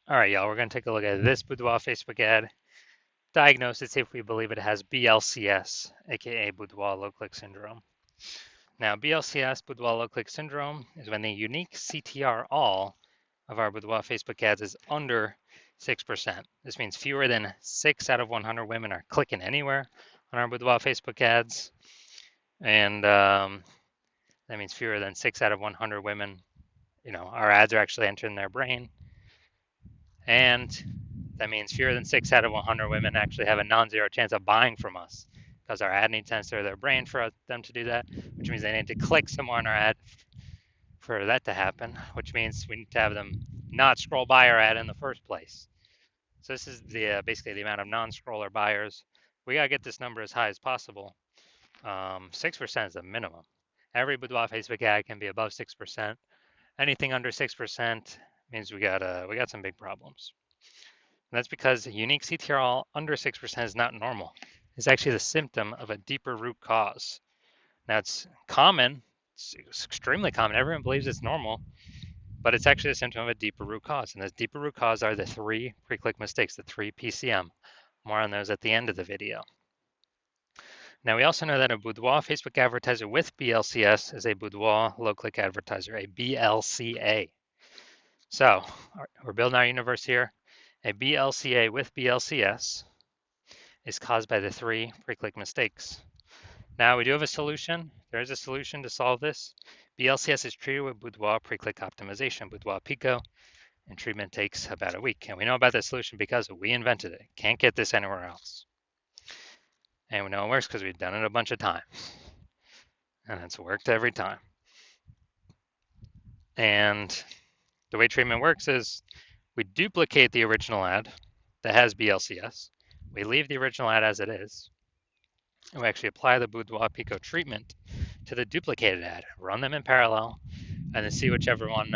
All right, y'all, we're going to take a look at this Boudoir Facebook ad. Diagnose it, see if we believe it has BLCS, aka Boudoir low click syndrome. Now, BLCS, Boudoir low click syndrome, is when the unique CTR all of our Boudoir Facebook ads is under 6%. This means fewer than 6 out of 100 women are clicking anywhere on our Boudoir Facebook ads. And that means fewer than 6 out of 100 women, our ads are actually entering their brain. And that means fewer than 6 out of 100 women actually have a non-zero chance of buying from us because our ad needs to enter their brain for them to do that, which means they need to click somewhere on our ad for that to happen, which means we need to have them not scroll by our ad in the first place. So this is the basically the amount of non-scroller buyers. We gotta get this number as high as possible. 6% is the minimum. Every Boudoir Facebook ad can be above 6%. Anything under 6% means we got some big problems. And that's because unique CTRL under 6% is not normal. It's actually the symptom of a deeper root cause. Now it's common, it's extremely common. Everyone believes it's normal, but it's actually a symptom of a deeper root cause. And those deeper root cause are the 3 pre-click mistakes, the 3 PCM. More on those at the end of the video. Now we also know that a Boudoir Facebook advertiser with BLCS is a Boudoir low-click advertiser, a BLCA. So we're building our universe here. A BLCA with BLCS is caused by the 3 pre-click mistakes. Now we do have a solution. There is a solution to solve this. BLCS is treated with Boudoir pre-click optimization, Boudoir Pico, and treatment takes about a week. And we know about this solution because we invented it. Can't get this anywhere else. And we know it works because we've done it a bunch of times. And it's worked every time. And the way treatment works is we duplicate the original ad that has BLCS. We leave the original ad as it is. And we actually apply the Boudoir Pico treatment to the duplicated ad, run them in parallel, and then see whichever one,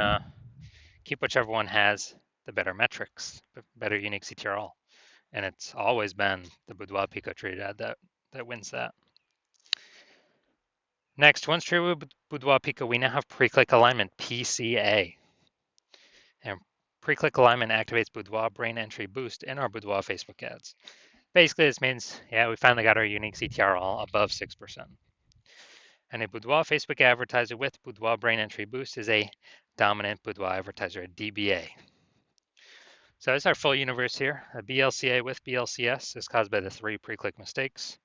keep whichever one has the better metrics, better unique CTRL. And it's always been the Boudoir Pico treated ad that wins that. Next, once treated with Boudoir Pico, we now have pre-click alignment, PCA. And pre-click alignment activates Boudoir brain entry boost in our Boudoir Facebook ads. Basically, this means, yeah, we finally got our unique CTRL above 6%. And a Boudoir Facebook advertiser with Boudoir brain entry boost is a dominant Boudoir advertiser, a DBA. So that's our full universe here. A BLCA with BLCS is caused by the 3 pre-click mistakes.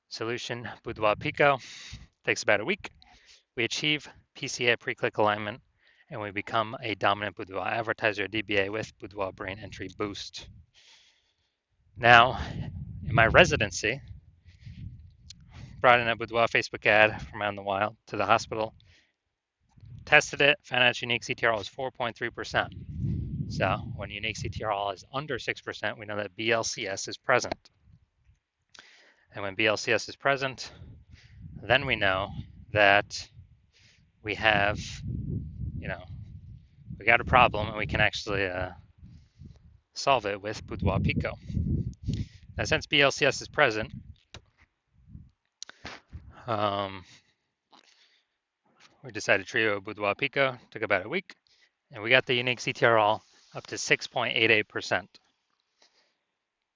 Solution, Boudoir Pico, takes about a week. We achieve PCA pre-click alignment, and we become a dominant Boudoir advertiser, DBA with Boudoir brain entry boost. Now, in my residency, brought in a Boudoir Facebook ad from out in the wild to the hospital, tested it, found out its unique CTRL is 4.3%. So when unique CTRL is under 6%, we know that BLCS is present. And when BLCS is present, then we know that we have, we got a problem and we can actually solve it with Boudoir Pico. Now, since BLCS is present, we decided to trio Boudoir Pico, took about a week, and we got the unique CTRL up to 6.88%.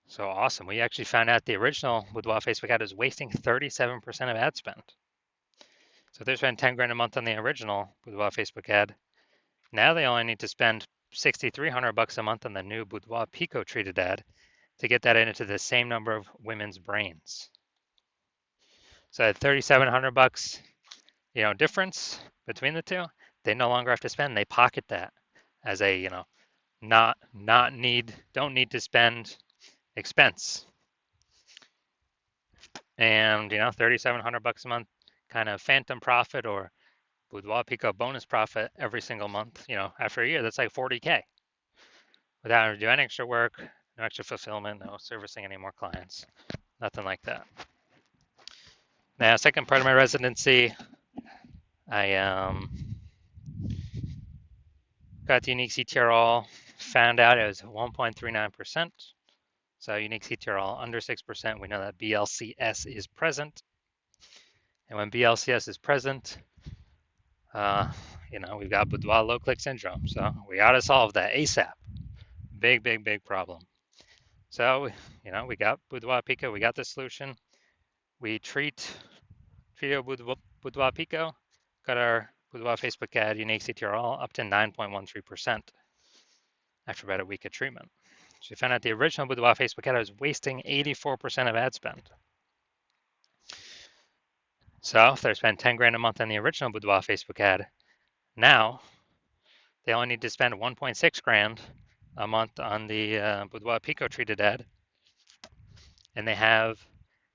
So awesome. We actually found out the original Boudoir Facebook ad is wasting 37% of ad spend. So if they spend 10 grand a month on the original Boudoir Facebook ad, now they only need to spend $6,300 a month on the new Boudoir Pico treated ad to get that into the same number of women's brains. So at $3,700, difference between the two, they no longer have to spend. They pocket that as a, don't need to spend expense. And, $3,700 a month kind of phantom profit or Boudoir Pico bonus profit every single month, after a year, that's like 40K. Without having to do any extra work, no extra fulfillment, no servicing any more clients, nothing like that. Now, second part of my residency, I got the unique CTRL, found out it was 1.39%. So unique CTRL under 6%, we know that BLCS is present. And when BLCS is present, we've got Boudoir low click syndrome. So we got to solve that ASAP. Big problem. So, we got Boudoir Pico, we got the solution. We treated Boudoir Pico, got our Boudoir Facebook ad unique CTRL up to 9.13% after about a week of treatment. So we found out the original Boudoir Facebook ad was wasting 84% of ad spend. So if they're spending 10 grand a month on the original Boudoir Facebook ad, now they only need to spend 1.6 grand a month on the Boudoir Pico treated ad, and they have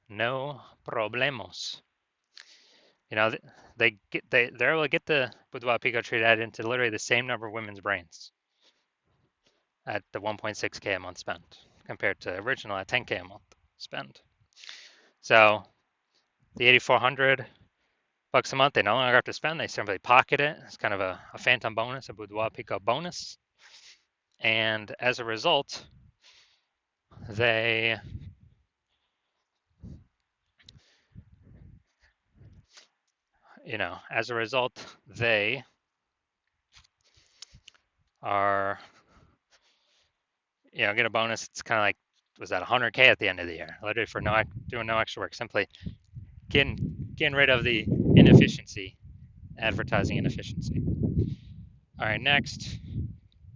no problemos. They're able to get the Boudoir Pico treated ad into literally the same number of women's brains at the 1.6K a month spent compared to original at 10K a month spend. So the 8,400 bucks a month they no longer have to spend. They simply pocket it. It's kind of a phantom bonus, a Boudoir Pico bonus. And as a result, they they are get a bonus. It's kind of like, was that 100K at the end of the year, literally for doing no extra work, simply getting rid of the inefficiency, advertising inefficiency. All right, next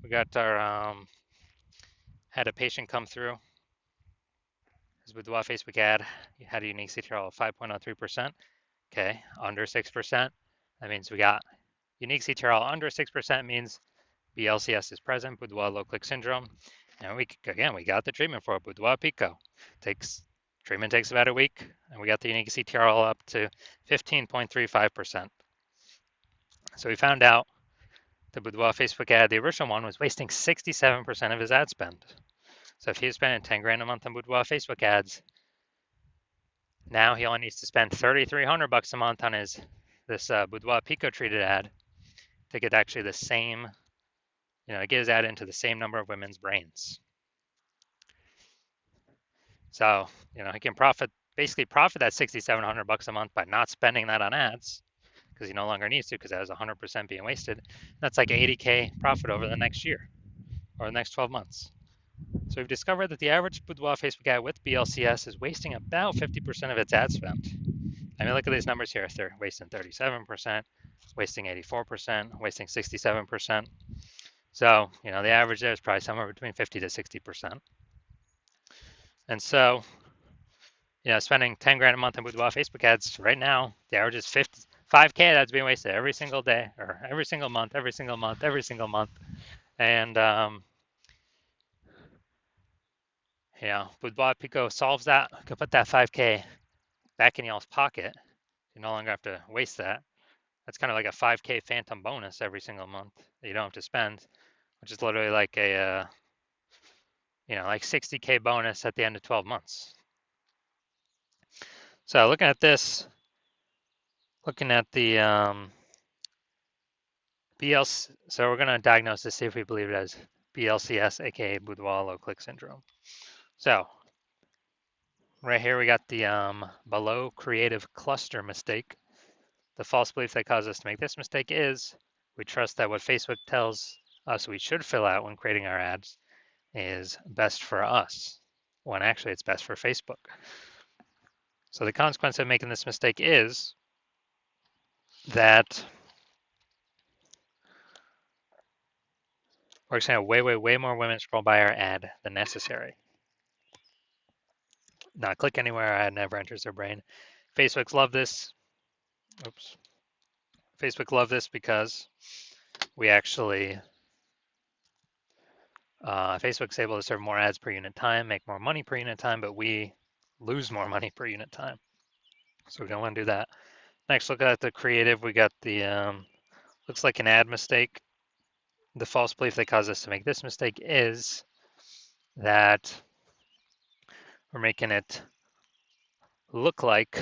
we got our had a patient come through. His Boudoir Facebook ad had a unique CTRL of 5.03%. Okay, under 6%. That means we got unique CTRL under 6% means BLCS is present, Boudoir low click syndrome. And we got the treatment for it, Boudoir Pico. Treatment takes about a week, and we got the unique CTRL up to 15.35%. So we found out the Boudoir Facebook ad, the original one, was wasting 67% of his ad spend. So if he was spending 10 grand a month on Boudoir Facebook ads, now he only needs to spend 3,300 bucks a month on this Boudoir Pico treated ad to get actually the same, get his ad into the same number of women's brains. So, he can basically profit that 6,700 bucks a month by not spending that on ads because he no longer needs to, because that was 100% being wasted. That's like 80K profit over the next year or the next 12 months. So we've discovered that the average Boudoir Facebook ad with BLCS is wasting about 50% of its ad spend. I mean, look at these numbers here. They're wasting 37%, wasting 84%, wasting 67%. So, the average there is probably somewhere between 50 to 60%. And so, spending 10 grand a month on Boudoir Facebook ads right now, the average is 5K that's being wasted every single day, or every single month. And, Boudoir Pico solves that. You can put that 5K back in y'all's pocket. You no longer have to waste that. That's kind of like a 5K phantom bonus every single month that you don't have to spend, which is literally like a, like 60K bonus at the end of 12 months. So looking at this, looking at the BLC, so we're going to diagnose this, see if we believe it as BLCS, aka Boudoir low click syndrome. So right here we got the below creative cluster mistake. The false belief that caused us to make this mistake is we trust that what Facebook tells us we should fill out when creating our ads is best for us, when actually it's best for Facebook. So the consequence of making this mistake is that we're going to have way more women scroll by our ad than necessary. Not click anywhere our ad never enters their brain. Facebook's love this. Oops. Facebook love this because we actually, Facebook's able to serve more ads per unit time, make more money per unit time, but we lose more money per unit time. So we don't want to do that. Next, look at the creative. We got the, looks like an ad mistake. The false belief that caused us to make this mistake is that we're making it look like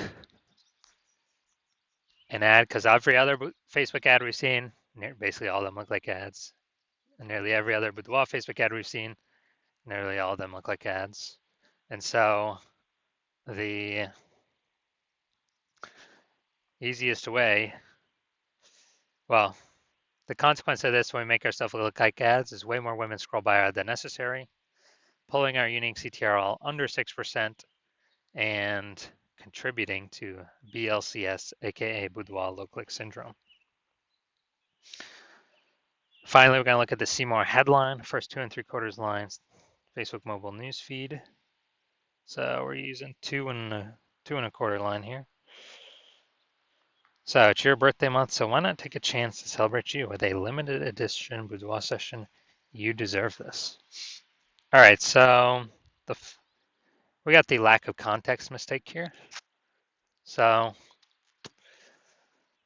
an ad, because every other Facebook ad we've seen, basically all of them look like ads. And nearly every other Boudoir Facebook ad we've seen, nearly all of them look like ads. And so the easiest way, well, The consequence of this when we make ourselves look like ads is way more women scroll by our ad than necessary, pulling our unique CTRL under 6% and contributing to BLCS, aka Boudoir low click syndrome. Finally, we're going to look at the See More headline, first 2 3/4 lines, Facebook mobile news feed. So we're using 2 1/4 line here. So it's your birthday month, so why not take a chance to celebrate you with a limited edition Boudoir session? You deserve this. All right, so we got the lack of context mistake here. So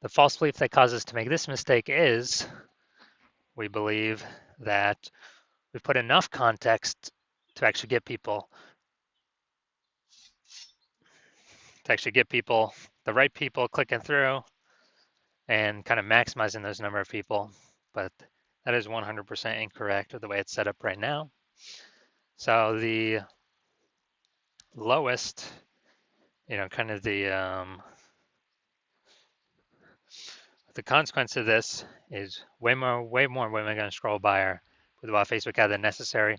the false belief that causes us to make this mistake is we believe that we put enough context to actually get people the right people clicking through and kind of maximizing those number of people, but that is 100% incorrect with the way it's set up right now. So the lowest, kind of the consequence of this is way more women are going to scroll by our Boudoir Facebook ad than necessary.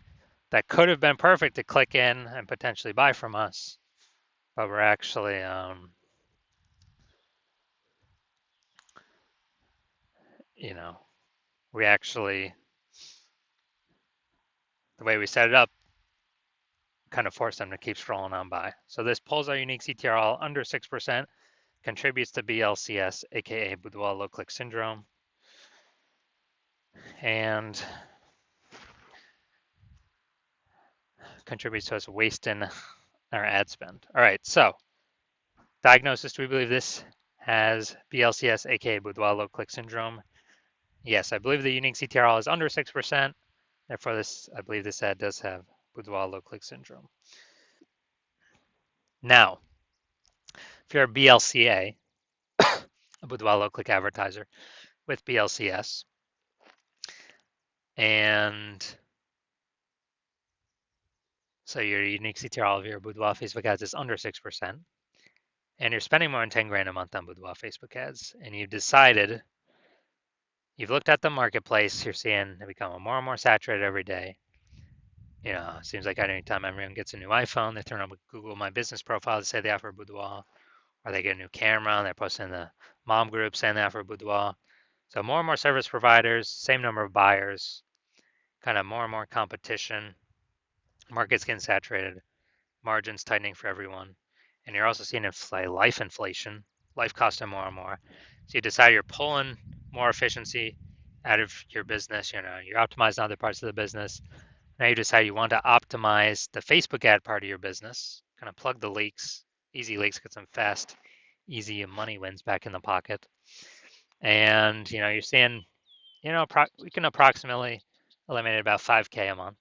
That could have been perfect to click in and potentially buy from us, but we're actually, we actually, the way we set it up, kind of force them to keep scrolling on by. So this pulls our unique CTRL under 6%, contributes to BLCS, aka Boudoir low click syndrome, and contributes to us wasting our ad spend. All right, so diagnosis, do we believe this has BLCS, aka Boudoir low click syndrome? Yes, I believe the unique CTRL is under 6%. Therefore, I believe this ad does have Boudoir low click syndrome. Now, if you're a BLCA, a Boudoir low click advertiser with BLCS, and so your unique CTRL of your Boudoir Facebook ads is under 6%, and you're spending more than 10 grand a month on Boudoir Facebook ads, and you've looked at the marketplace, you're seeing it become more and more saturated every day. It seems like anytime everyone gets a new iPhone, they turn on Google My Business profile to say they offer Boudoir, or they get a new camera and they're posting in the mom group saying they offer Boudoir. So more and more service providers, same number of buyers, kind of more and more competition, market's getting saturated, margins tightening for everyone. And you're also seeing life inflation, life costing more and more. So you decide you're pulling more efficiency out of your business. You're optimizing other parts of the business. Now you decide you want to optimize the Facebook ad part of your business, kind of plug the leaks, easy leaks, get some fast, easy money wins back in the pocket. And, you're seeing, we can approximately eliminate about 5K a month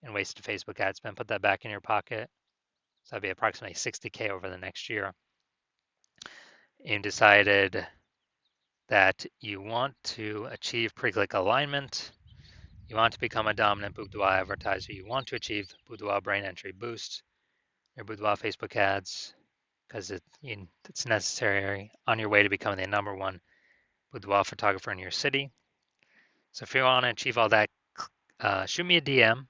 in wasted Facebook ad spend, put that back in your pocket. So that'd be approximately 60K over the next year. And decided that you want to achieve pre-click alignment. You want to become a dominant Boudoir advertiser. You want to achieve Boudoir brain entry boost, your Boudoir Facebook ads, because it's necessary on your way to becoming the #1 Boudoir photographer in your city. So if you want to achieve all that, shoot me a DM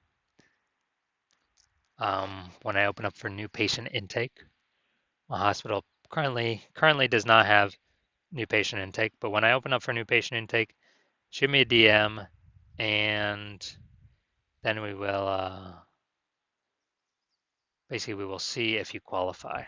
when I open up for new patient intake. My hospital currently does not have new patient intake, but when I open up for new patient intake, shoot me a DM, and then we will basically we will see if you qualify.